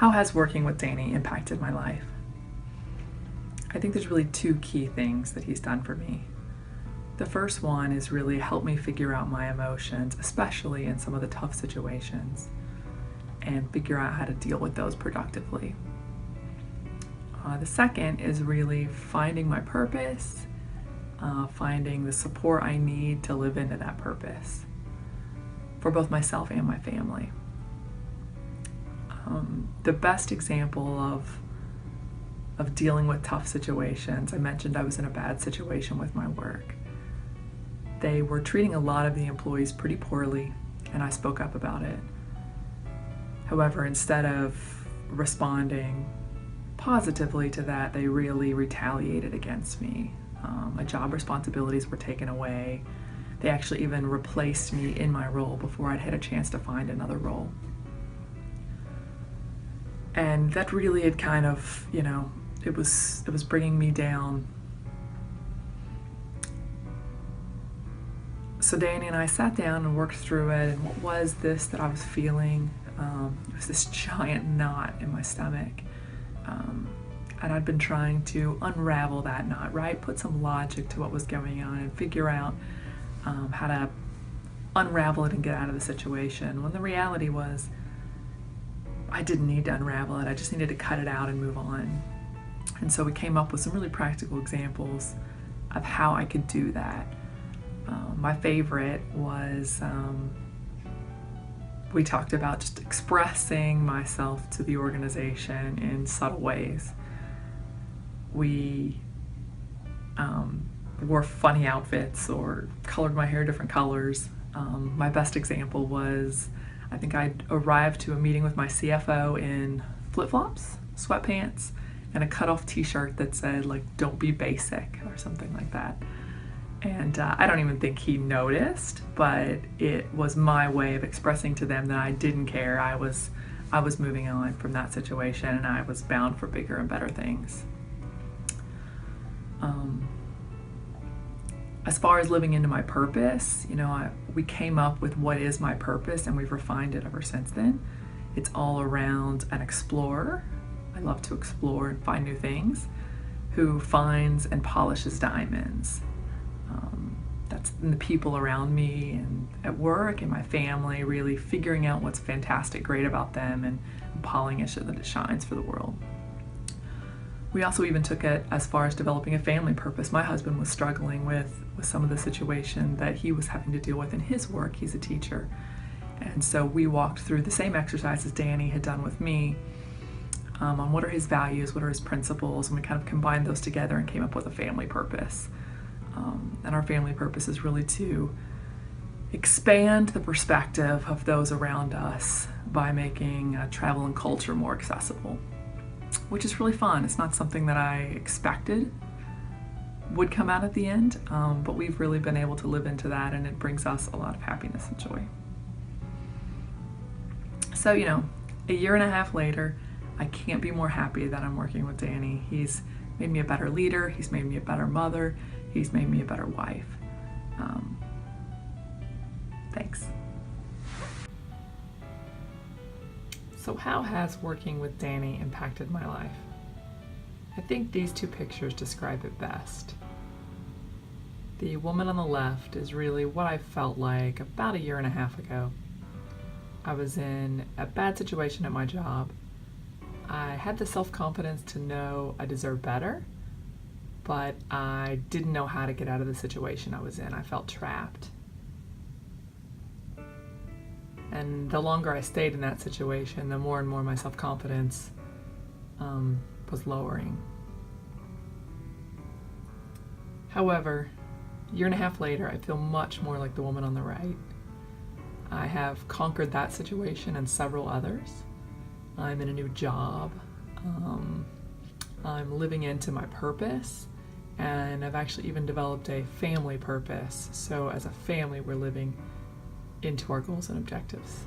How has working with Danny impacted my life? I think there's really two key things that he's done for me. The first one is really help me figure out my emotions, especially in some of the tough situations, and figure out how to deal with those productively. The second is really finding my purpose, finding the support I need to live into that purpose for both myself and my family. The best example of dealing with tough situations, I mentioned I was in a bad situation with my work. They were treating a lot of the employees pretty poorly, and I spoke up about it. However, instead of responding positively to that, they really retaliated against me. My job responsibilities were taken away. They actually even replaced me in my role before I'd had a chance to find another role. And that really had kind of, it was bringing me down. So Danny and I sat down and worked through it, and what was this that I was feeling? It was this giant knot in my stomach. And I'd been trying to unravel that knot, right? Put some logic to what was going on and figure out how to unravel it and get out of the situation. When the reality was, I didn't need to unravel it. I just needed to cut it out and move on. And so we came up with some really practical examples of how I could do that. My favorite was we talked about just expressing myself to the organization in subtle ways. We wore funny outfits or colored my hair different colors. My best example was, I think I arrived to a meeting with my CFO in flip-flops, sweatpants, and a cut-off t-shirt that said, don't be basic or something like that. And I don't even think he noticed, but it was my way of expressing to them that I didn't care. I was moving on from that situation, and I was bound for bigger and better things. As far as living into my purpose, we came up with what is my purpose, and we've refined it ever since then. It's all around an explorer. I love to explore and find new things, who finds and polishes diamonds. That's in the people around me and at work and my family, really figuring out what's fantastic, great about them, and polishing it so that it shines for the world. We also even took it as far as developing a family purpose. My husband was struggling with some of the situation that he was having to deal with in his work. He's a teacher. And so we walked through the same exercises Danny had done with me on what are his values, what are his principles, and we kind of combined those together and came up with a family purpose. And our family purpose is really to expand the perspective of those around us by making travel and culture more accessible, which is really fun. It's not something that I expected would come out at the end, but we've really been able to live into that, and it brings us a lot of happiness and joy. So, a year and a half later, I can't be more happy that I'm working with Danny. He's made me a better leader. He's made me a better mother. He's made me a better wife. Thanks. So how has working with Danny impacted my life? I think these two pictures describe it best. The woman on the left is really what I felt like about a year and a half ago. I was in a bad situation at my job. I had the self-confidence to know I deserved better, but I didn't know how to get out of the situation I was in. I felt trapped. And the longer I stayed in that situation, the more and more my self-confidence was lowering. However, a year and a half later, I feel much more like the woman on the right. I have conquered that situation and several others. I'm in a new job. I'm living into my purpose, and I've actually even developed a family purpose. So as a family, we're living into our goals and objectives.